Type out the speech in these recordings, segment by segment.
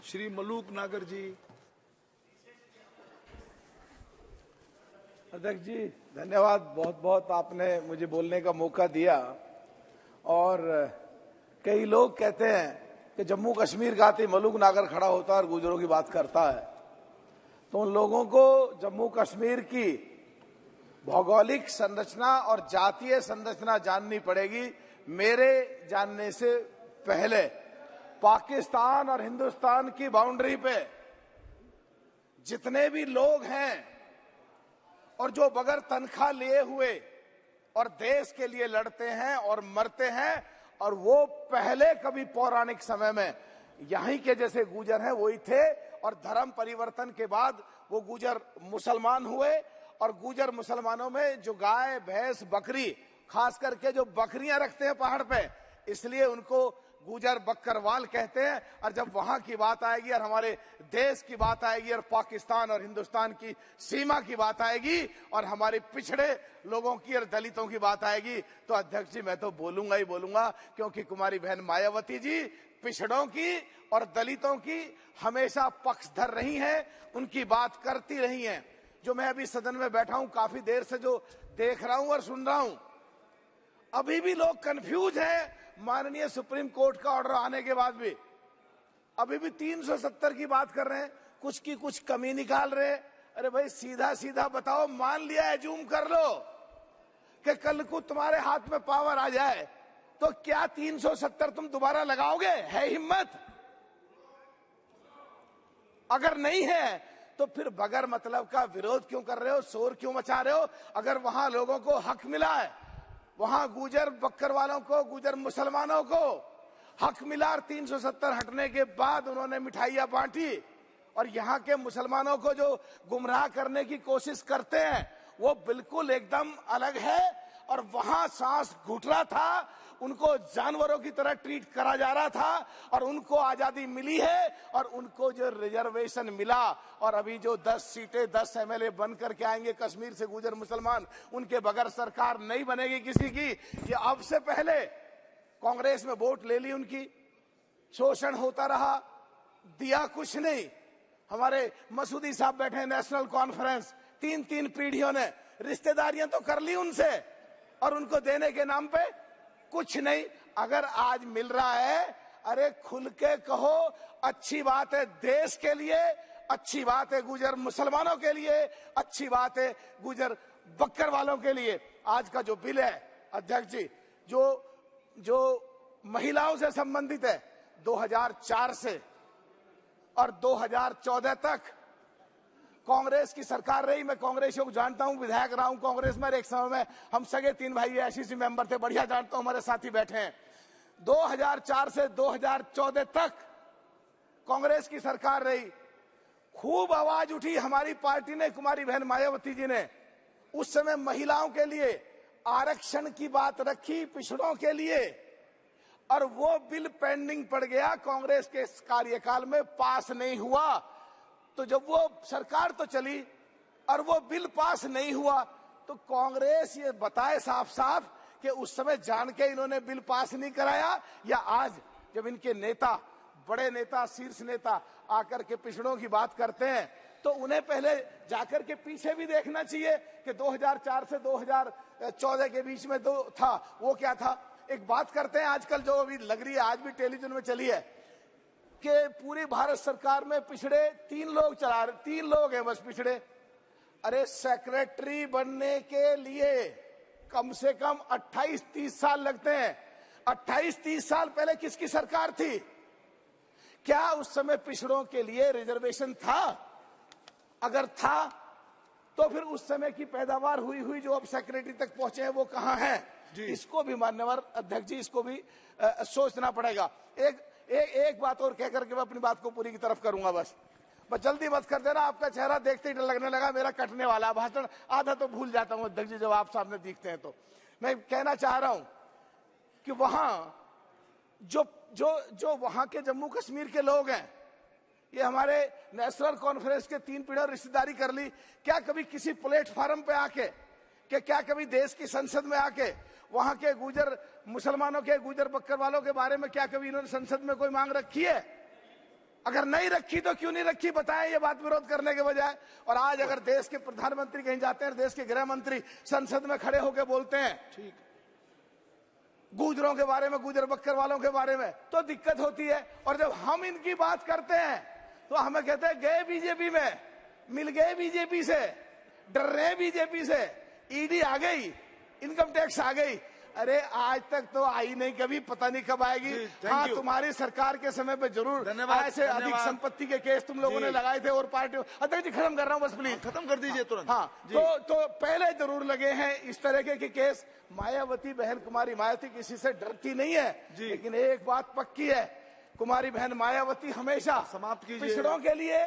श्री मलूक नागर जी। अध्यक्ष जी धन्यवाद, बहुत बहुत आपने मुझे बोलने का मौका दिया। और कई लोग कहते हैं कि जम्मू कश्मीर का आते मलूक नागर खड़ा होता है और गुजरों की बात करता है, तो उन लोगों को जम्मू कश्मीर की भौगोलिक संरचना और जातीय संरचना जाननी पड़ेगी। मेरे जानने से पहले पाकिस्तान और हिंदुस्तान की बाउंड्री पे जितने भी लोग हैं और जो बगैर तनख्वाह लिए हुए और देश के लिए लड़ते हैं और मरते हैं, और वो पहले कभी पौराणिक समय में यहीं के जैसे गुजर हैं वही थे, और धर्म परिवर्तन के बाद वो गुजर मुसलमान हुए। और गुजर मुसलमानों में जो गाय भैंस बकरी, खास करके जो बकरियां रखते हैं पहाड़ पे, इसलिए उनको गुजर बकरवाल कहते हैं। और जब वहां की बात आएगी और हमारे देश की बात आएगी और पाकिस्तान और हिंदुस्तान की सीमा की बात आएगी और हमारे पिछड़े लोगों की और दलितों की बात आएगी, तो अध्यक्ष जी मैं तो बोलूंगा ही बोलूंगा, क्योंकि कुमारी बहन मायावती जी पिछड़ों की और दलितों की हमेशा पक्षधर रही हैं, उनकी बात करती रही हैं। जो मैं अभी सदन में बैठा हूं, काफी देर से जो देख रहा हूं और सुन रहा हूं, अभी भी लोग कंफ्यूज हैं। माननीय सुप्रीम कोर्ट का ऑर्डर आने के बाद भी अभी भी 370 की बात कर रहे हैं, कुछ की कुछ कमी निकाल रहे हैं। अरे भाई सीधा सीधा बताओ, मान लिया है, जूम कर लो कि कल को तुम्हारे हाथ में पावर आ जाए तो क्या 370 तुम दोबारा लगाओगे? है हिम्मत? अगर नहीं है तो फिर बगैर मतलब का विरोध क्यों कर रहे हो, शोर क्यों मचा रहे हो? अगर वहां लोगों को हक मिला है, वहां गुजर बक्कर वालों को, गुजर मुसलमानों को हक मिला, 370 हटने के बाद उन्होंने मिठाइयां बांटी, और यहाँ के मुसलमानों को जो गुमराह करने की कोशिश करते हैं वो बिल्कुल एकदम अलग है। और वहां सांस घुट रहा था, उनको जानवरों की तरह ट्रीट करा जा रहा था, और उनको आजादी मिली है और उनको जो रिजर्वेशन मिला, और अभी जो 10 सीटें 10 एमएलए बन करके आएंगे कश्मीर से गुजर मुसलमान, उनके बगैर सरकार नहीं बनेगी किसी की। ये अब से पहले कांग्रेस में वोट ले ली उनकी, शोषण होता रहा, दिया कुछ नहीं। हमारे मसूदी साहब बैठे हैं नेशनल कॉन्फ्रेंस, 3 पीढ़ियों ने रिश्तेदारियां तो कर ली उनसे, और उनको देने के नाम पे कुछ नहीं। अगर आज मिल रहा है, अरे खुल के कहो, अच्छी बात है देश के लिए, अच्छी बात है गुजर मुसलमानों के लिए, अच्छी बात है गुजर बक्कर वालों के लिए। आज का जो बिल है अध्यक्ष जी, जो महिलाओं से संबंधित है, 2004 से और 2014 तक कांग्रेस की सरकार रही। मैं कांग्रेसियों को जानता हूं, विधायक रहा हूं कांग्रेस में। एक समय में हम सगे 3 भाई आईसीसी मेंबर थे, बढ़िया जानता हूं, हमारे साथी बैठे हैं। 2004 से 2014 तक कांग्रेस की सरकार रही। खूब आवाज उठी हमारी पार्टी ने, कुमारी बहन मायावती जी ने उस समय महिलाओं के लिए आरक्षण की बात रखी, पिछड़ों के लिए, और वो बिल पेंडिंग पड़ गया, कांग्रेस के कार्यकाल में पास नहीं हुआ। तो जब वो सरकार तो चली और वो बिल पास नहीं हुआ, तो कांग्रेस ये बताए साफ साफ कि उस समय जान के इन्होंने बिल पास नहीं कराया, या आज जब इनके नेता, बड़े नेता, शीर्ष नेता आकर के पिछड़ों की बात करते हैं, तो उन्हें पहले जाकर के पीछे भी देखना चाहिए कि 2004 से 2014 के बीच में जो था वो क्या था। एक बात करते हैं आजकल जो अभी लग रही है, आज भी टेलीविजन में चली है, कि पूरी भारत सरकार में पिछड़े 3 लोग चला रहे, 3 लोग हैं बस पिछड़े। अरे सेक्रेटरी बनने के लिए कम से कम 28-30 साल लगते हैं। 28-30 साल पहले किसकी सरकार थी? क्या उस समय पिछड़ों के लिए रिजर्वेशन था? अगर था तो फिर उस समय की पैदावार हुई जो अब सेक्रेटरी तक पहुंचे हैं वो कहां है? इसको भी मान्यवर अध्यक्ष जी, इसको भी सोचना पड़ेगा। एक बात और कह करके मैं अपनी बात को पूरी की तरफ करूंगा। बस जल्दी मत कर देना, आपका चेहरा देखते ही डर लगने लगा मेरा कटने वाला। भाषण आधा तो भूल जाता हूं अध्यक्ष जी जब आप सामने दिखते हैं। तो मैं कहना चाह रहा हूं कि वहां जो वहां के जम्मू कश्मीर के लोग हैं, ये हमारे नेशनल कॉन्फ्रेंस के 3 पीढ़ियों रिश्तेदारी कर ली। क्या कभी किसी प्लेटफॉर्म पे आके, क्या कभी देश की संसद में आके वहां के गुजर मुसलमानों के, गुजर बक्कर वालों के बारे में क्या कभी इन्होंने संसद में कोई मांग रखी है? अगर नहीं रखी तो क्यों नहीं रखी बताएं, ये बात विरोध करने के बजाय। और आज अगर देश के प्रधानमंत्री कहीं जाते हैं, देश के गृह मंत्री संसद में खड़े होकर बोलते हैं ठीक गुजरों के बारे में, गुजर बक्कर वालों के बारे में, तो दिक्कत होती है। और जब हम इनकी बात करते हैं तो हमें कहते हैं गए बीजेपी में, मिल गए बीजेपी से, डर रहे बीजेपी से, ईडी आ गई, इनकम टैक्स आ गई। अरे आज तक तो आई नहीं, कभी पता नहीं कब आएगी। हाँ, तुम्हारी सरकार के समय पे जरूर ऐसे अधिक संपत्ति के केस तुम लोगों ने लगाए थे और पार्टी। अध्यक्ष जी खत्म कर रहा हूँ बस, प्लीज खत्म कर दीजिए तुरंत। हाँ, तो पहले जरूर लगे हैं इस तरह के केस। मायावती बहन कुमारी मायावती किसी से डरती नहीं है, लेकिन एक बात पक्की है, कुमारी बहन मायावती हमेशा समाप्त कीजिए, पिछड़ों के लिए,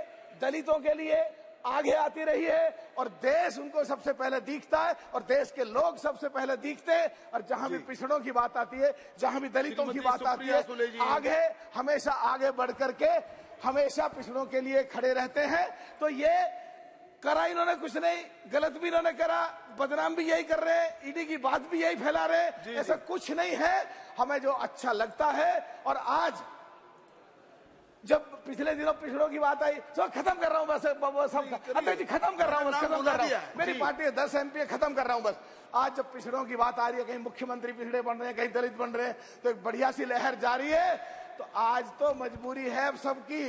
दलितों के लिए आगे आती रही है। और देश उनको सबसे पहले दिखता है और देश के लोग सबसे पहले दिखते हैं। और जहां भी पिछड़ों की बात आती है, जहां भी दलितों की बात आती है, आगे हमेशा आगे बढ़ करके हमेशा पिछड़ों के लिए खड़े रहते हैं। तो ये करा इन्होंने कुछ नहीं, गलत भी इन्होंने करा, बदनाम भी यही कर रहे हैं, ईडी की बात भी यही फैला रहे हैं। ऐसा कुछ नहीं है। हमें जो अच्छा लगता है, और आज जब पिछले दिनों पिछड़ों की बात आई, तो खत्म कर रहा हूं बस, अध्यक्ष जी खत्म कर रहा हूं बस, खत्म कर रहा हूं। मेरी पार्टी है 10 MP, खत्म कर रहा हूं बस। आज जब पिछड़ों की बात आ रही है, कहीं मुख्यमंत्री पिछड़े बन रहे हैं, कहीं दलित बन रहे हैं, तो एक बढ़िया सी लहर जारी है। तो आज तो मजबूरी है अब सबकी,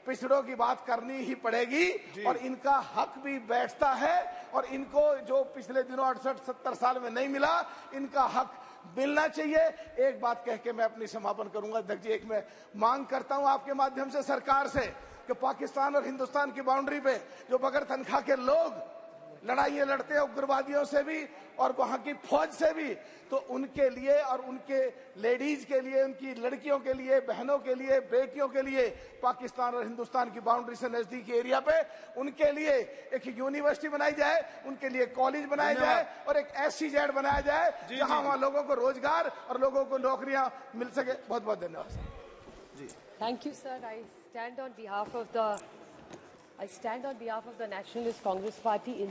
पिछड़ों की बात करनी ही पड़ेगी। और इनका हक भी बैठता है, और इनको जो पिछले दिनों 68-70 साल में नहीं मिला, इनका हक मिलना चाहिए। एक बात कह के मैं अपनी समापन करूंगा अध्यक्ष जी। एक मैं मांग करता हूं आपके माध्यम से सरकार से कि पाकिस्तान और हिंदुस्तान की बाउंड्री पे जो बगैर तनख्वाह के लोग लड़ाइयां लड़ते हैं उग्रवादियों से भी और वहां की फौज से भी, तो उनके लिए और उनके लेडीज के लिए, उनकी लड़कियों के लिए, बहनों के लिए, बेटियों के लिए पाकिस्तान और हिंदुस्तान की बाउंड्री से नजदीकी एरिया पे उनके लिए एक यूनिवर्सिटी बनाई जाए, उनके लिए कॉलेज बनाया जाए और एक SEZ बनाया जाए जहां वहां लोगों को रोजगार और लोगों को नौकरियां मिल सके। बहुत बहुत धन्यवाद। Thank you, sir. I stand on behalf of the Nationalist Congress Party.